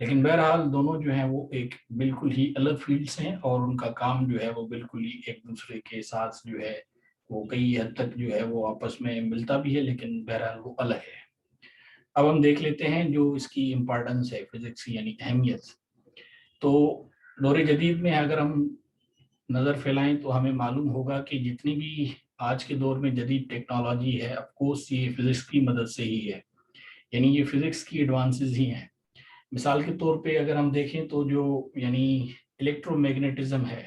لیکن بہرحال دونوں جو ہیں وہ ایک بالکل ہی الگ فیلڈس ہیں اور ان کا کام جو ہے وہ بالکل ہی ایک دوسرے کے ساتھ جو ہے وہ کئی حد تک جو ہے وہ آپس میں ملتا بھی ہے، لیکن بہرحال وہ الگ ہے۔ اب ہم دیکھ لیتے ہیں جو اس کی امپارٹنس ہے فزکس کی، یعنی اہمیت۔ تو دور جدید میں اگر ہم نظر پھیلائیں تو ہمیں معلوم ہوگا کہ جتنی بھی آج کے دور میں جدید ٹیکنالوجی ہے، آف کورس یہ فزکس کی مدد سے ہی ہے، یعنی یہ فزکس کی ایڈوانسز ہی ہیں۔ مثال کے طور پہ اگر ہم دیکھیں تو جو یعنی الیکٹرو میگنیٹزم ہے،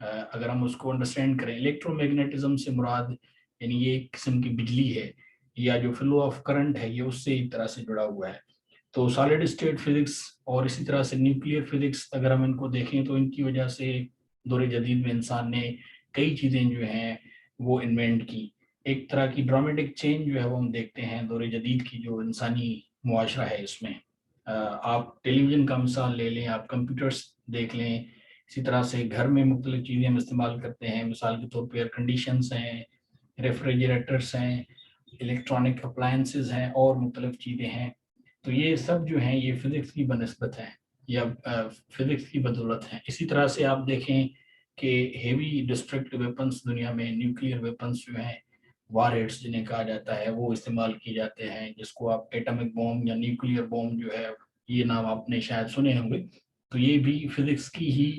اگر ہم اس کو انڈرسٹینڈ کریں، الیکٹرو میگنیٹزم سے مراد یعنی یہ ایک قسم کی بجلی ہے یا جو فلو آف کرنٹ ہے، یہ اس سے ایک طرح سے جڑا ہوا ہے۔ تو سالڈ اسٹیٹ فزکس اور اسی طرح سے نیوکلیئر فزکس اگر ہم ان کو دیکھیں تو ان کی وجہ سے دور جدید میں انسان نے کئی چیزیں جو ہیں وہ انوینٹ کی۔ ایک طرح کی ڈرامیٹک چینج جو ہے وہ ہم دیکھتے ہیں دور جدید کی جو انسانی معاشرہ ہے اس میں۔ آپ ٹیلی ویژن کا مثال لے لیں، آپ کمپیوٹرس دیکھ لیں، اسی طرح سے گھر میں مختلف چیزیں ہم استعمال کرتے ہیں، مثال کے طور پہ ایئر کنڈیشنس ہیں، ریفریجریٹرس ہیں، الیکٹرانک اپلائنسز ہیں اور مختلف چیزیں ہیں۔ تو یہ سب جو ہیں یہ فزکس کی بنسبت ہے یا فزکس کی بدولت ہیں۔ اسی طرح سے آپ دیکھیں کہ ہیوی ڈسٹرکٹ ویپنس دنیا میں، نیوکلیئر ویپنس جو ہیں، وار ہیڈس جنہیں کہا جاتا ہے، وہ استعمال کیے جاتے ہیں، جس کو آپ ایٹمک بوم یا نیوکلیئر بوم جو ہے یہ نام آپ نے شاید سنے ہوں گے۔ تو یہ بھی فزکس کی ہی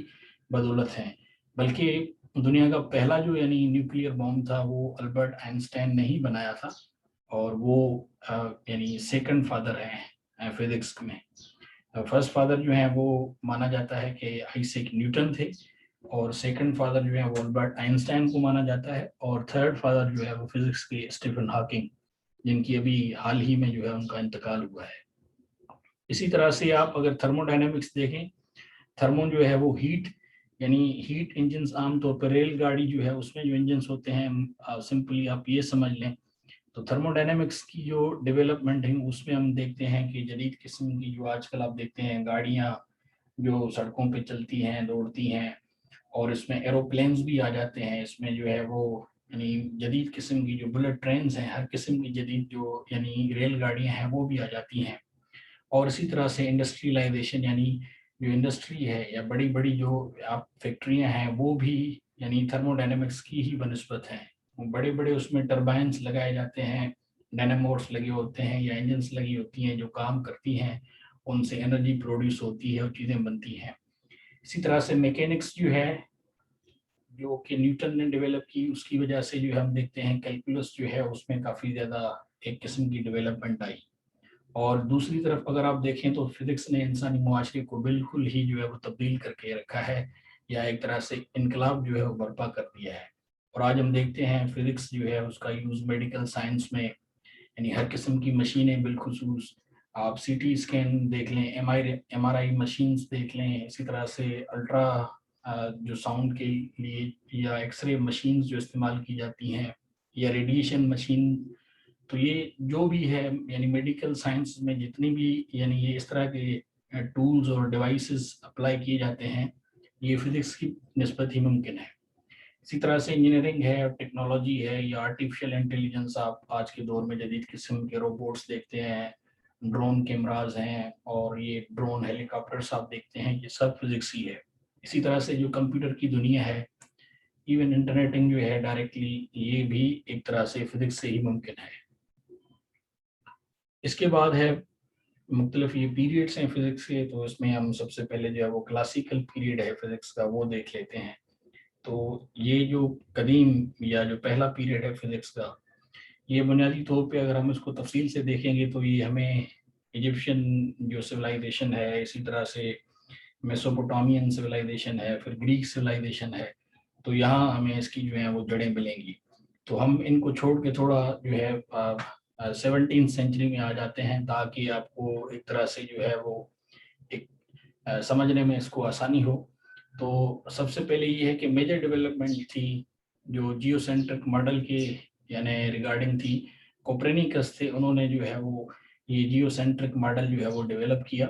بدولت ہیں۔ بلکہ دنیا کا پہلا جو یعنی نیوکلیئر بوم تھا وہ البرٹ آئنسٹائن نے ہی بنایا تھا، اور وہ یعنی سیکنڈ فادر ہیں فزکس میں۔ فرسٹ فادر جو ہیں وہ مانا جاتا ہے کہ آئیزیک نیوٹن تھے، اور سیکنڈ فادر جو ہے وہ البرٹ آئنسٹائن کو مانا جاتا ہے، اور تھرڈ فادر جو ہے وہ فزکس کے اسٹیفن ہاکنگ، جن کی ابھی حال ہی میں جو ہے ان کا انتقال ہوا ہے۔ اسی طرح سے آپ اگر تھرمو ڈائنامکس دیکھیں، تھرمو جو ہے وہ ہیٹ، یعنی ہیٹ انجنس عام طور پر ریل گاڑی جو ہے اس میں جو انجنس ہوتے ہیں، سمپلی آپ یہ سمجھ لیں، تو تھرمو ڈائنامکس کی جو ڈیولپمنٹ ہے اس میں ہم دیکھتے ہیں کہ جدید قسم کی جو آج کل آپ دیکھتے ہیں گاڑیاں جو سڑکوں پہ چلتی ہیں، دوڑتی ہیں، اور اس میں ایروپلینز بھی آ جاتے ہیں، اس میں جو ہے وہ یعنی جدید قسم کی جو بلٹ ٹرینز ہیں، ہر قسم کی جدید جو یعنی ریل گاڑیاں ہیں وہ بھی آ جاتی ہیں۔ اور اسی طرح سے انڈسٹریلائزیشن، یعنی جو انڈسٹری ہے یا بڑی بڑی جو آپ فیکٹریاں ہیں وہ بھی یعنی تھرمو ڈائنامکس کی ہی بنسبت ہیں۔ بڑے بڑے اس میں ٹربائنس لگائے جاتے ہیں، ڈائناموٹس لگے ہوتے ہیں یا انجنس لگی ہوتی ہیں جو کام کرتی ہیں، ان سے انرجی پروڈیوس ہوتی ہے اور چیزیں بنتی ہیں۔ اسی طرح سے میکینکس جو ہے جو کہ نیوٹن نے ڈیولپ کی، اس کی وجہ سے جو ہم دیکھتے ہیں کیلکولس جو ہے اس میں کافی زیادہ ایک قسم کی ڈیولپمنٹ آئی۔ اور دوسری طرف اگر آپ دیکھیں تو فزکس نے انسانی معاشرے کو بالکل ہی جو ہے وہ تبدیل کر کے رکھا ہے، یا ایک طرح سے انقلاب جو ہے وہ برپا کر دیا ہے۔ اور آج ہم دیکھتے ہیں فزکس جو ہے اس کا یوز میڈیکل سائنس میں، یعنی ہر قسم کی مشینیں، بالخصوص آپ سی ٹی اسکین دیکھ لیں، ایم آر آئی مشینز دیکھ لیں، اسی طرح سے الٹرا جو ساؤنڈ کے لیے یا ایکس رے مشینز جو استعمال کی جاتی ہیں، یا ریڈیشن مشین، تو یہ جو بھی ہے یعنی میڈیکل سائنس میں جتنی بھی یعنی یہ اس طرح کے ٹولز اور ڈیوائسز اپلائی کیے جاتے ہیں، یہ فزکس کی نسبت ہی ممکن ہے۔ اسی طرح سے انجینئرنگ ہے اور ٹیکنالوجی ہے یا آرٹیفیشل انٹیلیجنس، آپ آج کے دور میں جدید قسم کے روبوٹس دیکھتے ہیں، ڈرون کیمراز ہیں، اور یہ ڈرون ہیلی کاپٹرس آپ دیکھتے ہیں، یہ سب فزکس ہی ہے۔ اسی طرح سے جو کمپیوٹر کی دنیا ہے، ایون انٹرنیٹنگ جو ہے ڈائریکٹلی، یہ بھی ایک طرح سے فزکس سے ہی ممکن ہے۔ اس کے بعد ہے مختلف یہ پیریڈس ہیں فزکس کے، تو اس میں ہم سب سے پہلے جو ہے وہ کلاسیکل پیریڈ ہے فزکس کا وہ دیکھ لیتے ہیں۔ تو یہ جو قدیم یا جو پہلا پیریڈ ہے فزکس کا، یہ بنیادی طور پہ اگر ہم اس کو تفصیل سے دیکھیں گے تو یہ ہمیں ایجپشین جو سویلائزیشن ہے، اسی طرح سے میسوپوٹامین سویلائزیشن ہے، پھر گریک سویلائزیشن ہے، تو یہاں ہمیں اس کی جو ہے وہ جڑیں ملیں گی۔ تو ہم ان کو چھوڑ کے تھوڑا جو ہے 17 سینچری میں آ جاتے ہیں، تاکہ آپ کو ایک طرح سے جو ہے وہ ایک سمجھنے میں اس کو آسانی ہو۔ تو سب سے پہلے یہ ہے کہ میجر ڈیولپمنٹ تھی جو جیو سینٹرک ماڈل کے یعنی ریگارڈنگ تھی، کوپرنیکس تھے، انہوں نے جو ہے وہ یہ جیو سینٹرک ماڈل جو ہے وہ ڈیولپ کیا،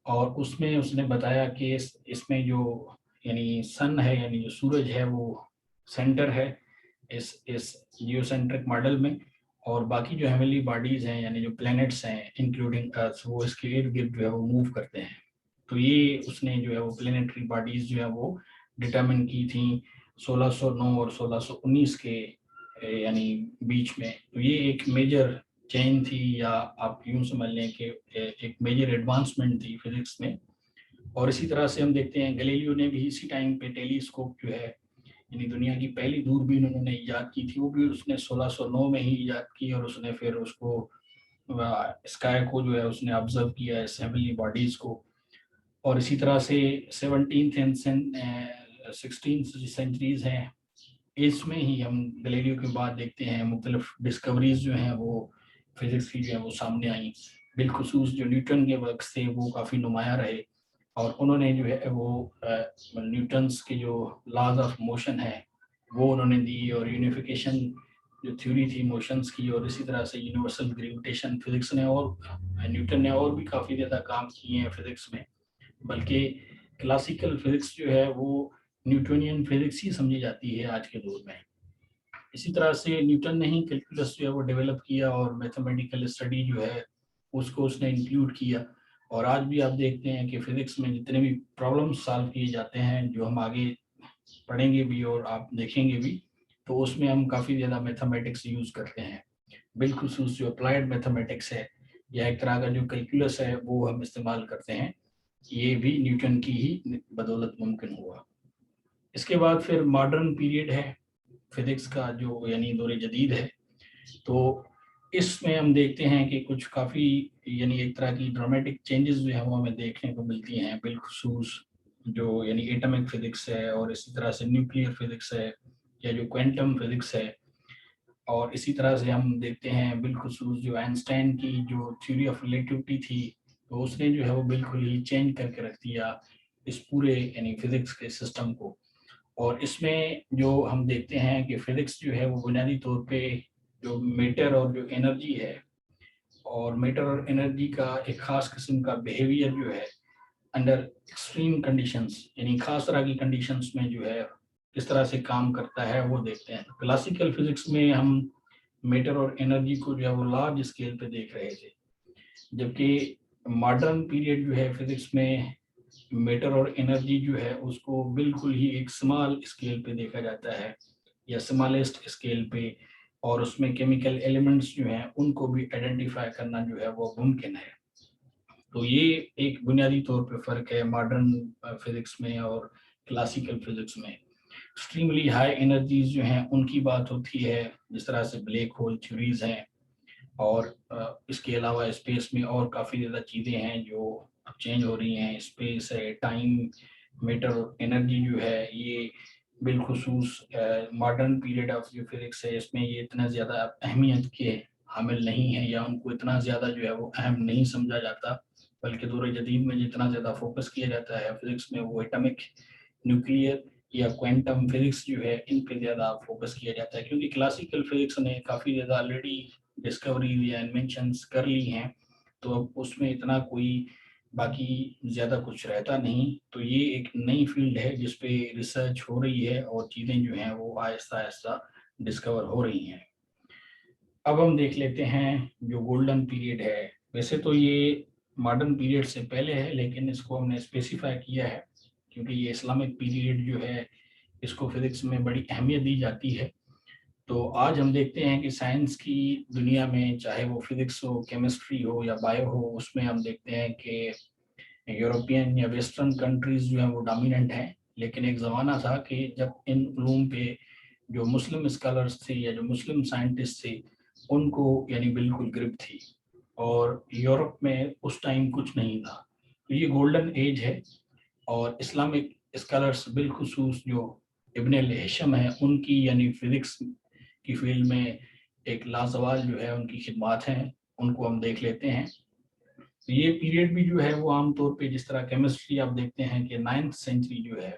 اور اس میں اس نے بتایا کہ اس میں جو یعنی سن ہے، یعنی جو سورج ہے، وہ سینٹر ہے اس جیو سینٹرک ماڈل میں، اور باقی جو ہیونلی باڈیز ہیں یعنی جو پلینٹس ہیں انکلوڈنگ ارتھ، وہ اس کے ارد گرد جو ہے وہ موو کرتے ہیں۔ تو یہ اس نے جو ہے وہ پلینیٹری باڈیز جو ہے وہ ڈٹرمن کی تھیں 1609 اور 1619 کے یعنی بیچ میں. تو یہ ایک میجر چینج تھی، یا آپ یوں سمجھ لیں کہ ایک میجر ایڈوانسمنٹ تھی فزکس میں. اور اسی طرح سے ہم دیکھتے ہیں گلیلیو نے بھی اسی ٹائم پہ ٹیلیسکوپ جو ہے یعنی دنیا کی پہلی دوربین انہوں نے ایجاد کی تھی، وہ بھی اس نے 1609 میں ہی ایجاد کی، اور اس نے پھر اس کو اسکائی کو جو ہے اس نے آبزرو کیا ہے ہیونلی باڈیز کو. اور اسی طرح سے 17th اینڈ 16th سینچریز ہیں، اس میں ہی ہم گلیلیو کے بعد دیکھتے ہیں مختلف ڈسکوریز جو ہیں وہ فزکس کی جو ہے وہ سامنے آئیں. بالخصوص جو نیوٹن کے ورکس تھے وہ کافی نمایاں رہے، اور انہوں نے جو ہے وہ نیوٹنس کے جو لاز آف موشن ہے وہ انہوں نے دی، اور یونیفیکیشن جو تھیوری تھی موشنز کی، اور اسی طرح سے یونیورسل گریویٹیشن فزکس نے اور نیوٹن نے اور بھی کافی زیادہ کام کیے ہیں فزکس میں. بلکہ کلاسیکل فزکس جو ہے وہ نیوٹونین فزکس ہی سمجھی جاتی ہے آج کے دور میں. اسی طرح سے نیوٹن نے ہی کیلکولس جو ہے وہ ڈیولپ کیا، اور میتھمیٹیکل اسٹڈی جو ہے اس کو اس نے انکلوڈ کیا. اور آج بھی آپ دیکھتے ہیں کہ فزکس میں جتنے بھی پرابلمس سالو کیے جاتے ہیں، جو ہم آگے پڑھیں گے بھی اور آپ دیکھیں گے بھی، تو اس میں ہم کافی زیادہ میتھمیٹکس یوز کرتے ہیں. بالخصوص جو اپلائیڈ میتھمیٹکس ہے یا ایک طرح کا جو کیلکولس ہے وہ ہم استعمال کرتے ہیں، یہ بھی نیوٹن کی ہی بدولت ممکن ہوا. اس کے بعد پھر ماڈرن پیریڈ ہے فزکس کا جو یعنی دور جدید ہے. تو اس میں ہم دیکھتے ہیں کہ کچھ کافی یعنی ایک طرح کی ڈرامیٹک چینجز جو ہیں وہ ہمیں دیکھنے کو ملتی ہیں، بالخصوص جو یعنی ایٹمک فزکس ہے، اور اسی طرح سے نیوکلیئر فزکس ہے، یا جو کوانٹم فزکس ہے. اور اسی طرح سے ہم دیکھتے ہیں بالخصوص جو آئنسٹائن کی جو تھیوری آف ریلیٹیوٹی تھی، تو اس نے جو ہے وہ بالکل ہی چینج کر کے رکھ دیا اس پورے یعنی فزکس کے سسٹم کو. اور اس میں جو ہم دیکھتے ہیں کہ فزکس جو ہے وہ بنیادی طور پہ جو میٹر اور جو انرجی ہے، اور میٹر اور انرجی کا ایک خاص قسم کا بیہیویئر جو ہے انڈر ایکسٹریم کنڈیشنز یعنی خاص طرح کی کنڈیشنز میں جو ہے کس طرح سے کام کرتا ہے وہ دیکھتے ہیں. کلاسیکل فزکس میں ہم میٹر اور انرجی کو جو ہے وہ لارج اسکیل پہ دیکھ رہے تھے، جبکہ ماڈرن پیریڈ جو ہے فزکس میں میٹر اور انرجی جو ہے اس کو بالکل ہی ایک سمال اسکیل پہ دیکھا جاتا ہے، یا سمالسٹ اسکیل پہ. اور اس میں کیمیکل ایلیمنٹس جو ہیں ان کو بھی آئیڈینٹیفائی کرنا جو ہے وہ ممکن ہے. تو یہ ایک بنیادی طور پہ فرق ہے ماڈرن فزکس میں اور کلاسیکل فزکس میں. ایکسٹریملی ہائی انرجیز جو ہیں ان کی بات ہوتی ہے، جس طرح سے بلیک ہول تھیوریز ہیں، اور اس کے علاوہ اسپیس میں اور کافی زیادہ چیزیں ہیں جو اب چینج ہو رہی ہیں. اسپیس ہے، ٹائم، میٹر، انرجی جو ہے یہ بالخصوص ماڈرن پیریڈ آف جو فزکس ہے اس میں یہ اتنا زیادہ اہمیت کے حامل نہیں ہے، یا ان کو اتنا زیادہ جو ہے وہ اہم نہیں سمجھا جاتا. بلکہ دور جدید میں جتنا زیادہ فوکس کیا جاتا ہے فزکس میں وہ ایٹمک، نیوکلیئر یا کوانٹم فزکس جو ہے ان پہ زیادہ فوکس کیا جاتا ہے، کیونکہ کلاسیکل فزکس نے کافی زیادہ آلریڈی ڈسکوریز یا انوینشنس کر لی ہیں، تو اب اس میں اتنا کوئی باقی زیادہ کچھ رہتا نہیں. تو یہ ایک نئی فیلڈ ہے جس پہ ریسرچ ہو رہی ہے، اور چیزیں جو ہیں وہ آہستہ آہستہ ڈسکور ہو رہی ہیں. اب ہم دیکھ لیتے ہیں جو گولڈن پیریڈ ہے. ویسے تو یہ ماڈرن پیریڈ سے پہلے ہے، لیکن اس کو ہم نے اسپیسیفائی کیا ہے کیونکہ یہ اسلامک پیریڈ جو ہے اس کو فزکس میں بڑی اہمیت دی جاتی ہے. تو آج ہم دیکھتے ہیں کہ سائنس کی دنیا میں چاہے وہ فزکس ہو، کیمسٹری ہو یا بایو ہو، اس میں ہم دیکھتے ہیں کہ یورپین یا ویسٹرن کنٹریز جو ہیں وہ ڈومیننٹ ہیں. لیکن ایک زمانہ تھا کہ جب ان علوم پہ جو مسلم اسکالرس تھے یا جو مسلم سائنٹسٹ تھے ان کو یعنی بالکل گرپ تھی، اور یورپ میں اس ٹائم کچھ نہیں تھا. تو یہ گولڈن ایج ہے، اور اسلامک اسکالرس بالخصوص جو ابن الہشم ہیں ان کی یعنی فزکس کی فیلڈ میں ایک لازوال جو ہے ان کی خدمات ہیں، ان کو ہم دیکھ لیتے ہیں. تو یہ پیریڈ بھی جو ہے وہ عام طور پہ جس طرح کیمسٹری آپ دیکھتے ہیں کہ 9th سینچری جو ہے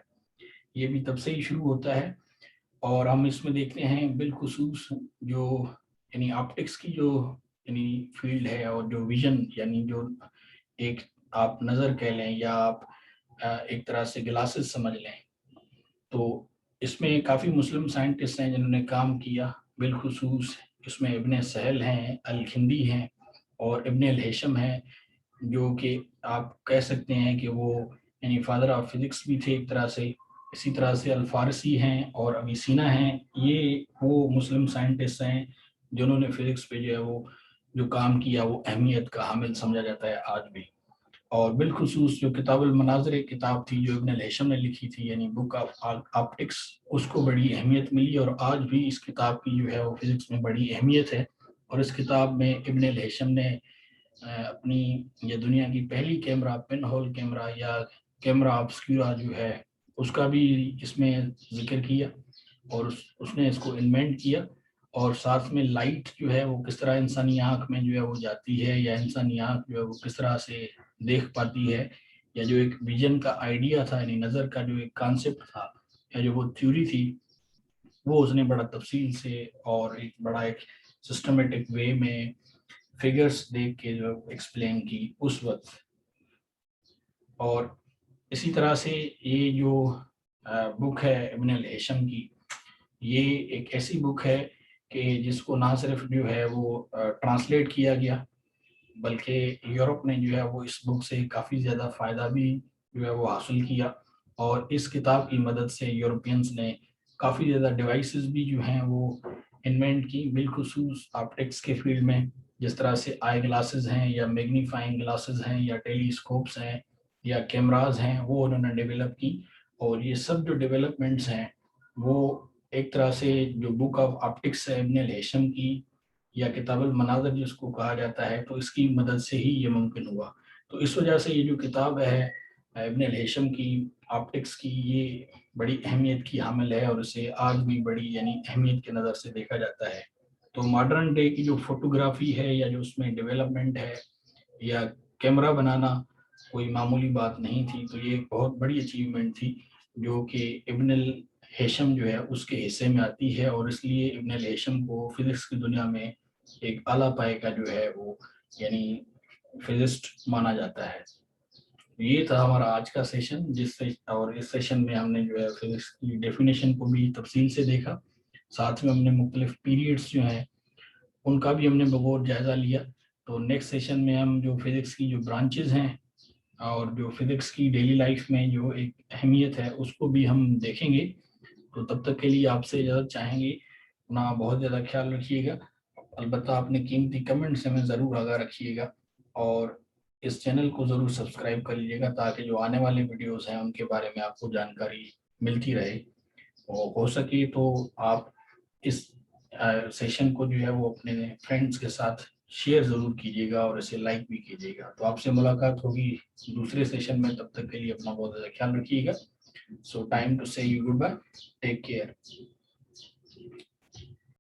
یہ بھی تب سے ہی شروع ہوتا ہے. اور ہم اس میں دیکھتے ہیں بالخصوص جو یعنی آپٹکس کی جو یعنی فیلڈ ہے، اور جو ویژن یعنی جو ایک آپ نظر کہہ لیں یا آپ ایک طرح سے گلاسز سمجھ لیں، تو اس میں کافی مسلم سائنٹسٹ ہیں جنہوں نے کام کیا. بالخصوص اس میں ابن سہل ہیں، الکھندی ہیں، اور ابن الہشم ہیں. جو کہ آپ کہہ سکتے ہیں کہ وہ یعنی فادر آف فزکس بھی تھے ایک طرح سے. اسی طرح سے الفارسی ہیں اور اویسینا ہیں. یہ وہ مسلم سائنٹسٹ ہیں جنہوں نے فزکس پہ جو ہے وہ جو کام کیا وہ اہمیت کا حامل سمجھا جاتا ہے آج بھی. اور بالخصوص جو کتاب المناظر ایک کتاب تھی جو ابن الہیثم نے لکھی تھی یعنی بک آف آپٹکس، اس کو بڑی اہمیت ملی اور آج بھی اس کتاب کی جو ہے وہ فزکس میں بڑی اہمیت ہے. اور اس کتاب میں ابن الہیثم نے اپنی یہ دنیا کی پہلی کیمرہ پن ہول کیمرہ یا کیمرہ آبسکیورا جو ہے اس کا بھی اس میں ذکر کیا اور اس نے اس کو انوینٹ کیا. اور ساتھ میں لائٹ جو ہے وہ کس طرح انسانی آنکھ میں جو ہے وہ جاتی ہے یا انسانی آنکھ جو ہے وہ کس طرح سے دیکھ پاتی ہے، یا جو ایک ویژن کا آئیڈیا تھا یعنی نظر کا جو ایک کانسیپٹ تھا یا جو وہ تھیوری تھی وہ اس نے بڑا تفصیل سے اور ایک بڑا ایک سسٹمیٹک وے میں فگرز دیکھ کے جو ایکسپلین کی اس وقت. اور اسی طرح سے یہ جو بک ہے ابن الہیثم کی، یہ ایک ایسی بک ہے کہ جس کو نہ صرف جو ہے وہ ٹرانسلیٹ کیا گیا بلکہ یورپ نے جو ہے وہ اس بک سے کافی زیادہ فائدہ بھی جو ہے وہ حاصل کیا. اور اس کتاب کی مدد سے یورپینز نے کافی زیادہ ڈیوائسز بھی جو ہیں وہ انوینٹ کی، بالخصوص آپٹکس کے فیلڈ میں. جس طرح سے آئی گلاسز ہیں یا میگنیفائنگ گلاسز ہیں یا ٹیلیسکوپس ہیں یا کیمراز ہیں وہ انہوں نے ڈیولپ کی. اور یہ سب جو ڈیولپمنٹس ہیں وہ ایک طرح سے جو بک آف آپٹکس ہے ابن الہیثم کی یا کتاب المناظر جس کو کہا جاتا ہے، تو اس کی مدد سے ہی یہ ممکن ہوا. تو اس وجہ سے یہ جو کتاب ہے ابن الہیثم کی آپٹکس کی، یہ بڑی اہمیت کی حامل ہے اور اسے آج بھی بڑی یعنی اہمیت کے نظر سے دیکھا جاتا ہے. تو ماڈرن ڈے کی جو فوٹوگرافی ہے یا جو اس میں ڈیولپمنٹ ہے یا کیمرہ بنانا کوئی معمولی بات نہیں تھی. تو یہ ایک بہت بڑی اچیومنٹ تھی جو کہ ابن الہیثم جو ہے اس کے حصے میں آتی ہے، اور اس لیے ابن الہیثم کو فزکس کی دنیا میں ایک اعلیٰ پائے کا جو ہے وہ یعنی فزسٹ مانا جاتا ہے. یہ تھا ہمارا آج کا سیشن اور اس سیشن میں ہم نے جو ہے فزکس کی ڈیفینیشن کو بھی تفصیل سے دیکھا. ساتھ میں ہم نے مختلف پیریڈس جو ہیں ان کا بھی ہم نے بغور جائزہ لیا. تو نیکسٹ سیشن میں ہم جو فزکس کی جو برانچز ہیں اور جو فزکس کی ڈیلی لائف میں جو ایک اہمیت ہے اس کو بھی ہم دیکھیں گے. تو تب تک کے لیے آپ سے اجازت چاہیں گے. اپنا بہت زیادہ خیال رکھیے گا. البتہ اپنے قیمتی کمنٹ سے ہمیں ضرور آگاہ رکھیے گا اور اس چینل کو ضرور سبسکرائب کر لیجیے گا تاکہ جو آنے والے ویڈیوز ہیں ان کے بارے میں آپ کو جانکاری ملتی رہے. اور ہو سکے تو آپ اس سیشن کو جو ہے وہ اپنے فرینڈس کے ساتھ شیئر ضرور کیجیے گا اور اسے لائک بھی کیجیے گا. تو آپ سے ملاقات ہوگی دوسرے سیشن میں. تب تک کے لیے اپنا بہت زیادہ خیال رکھیے گا. So time to see you good bye. Take care.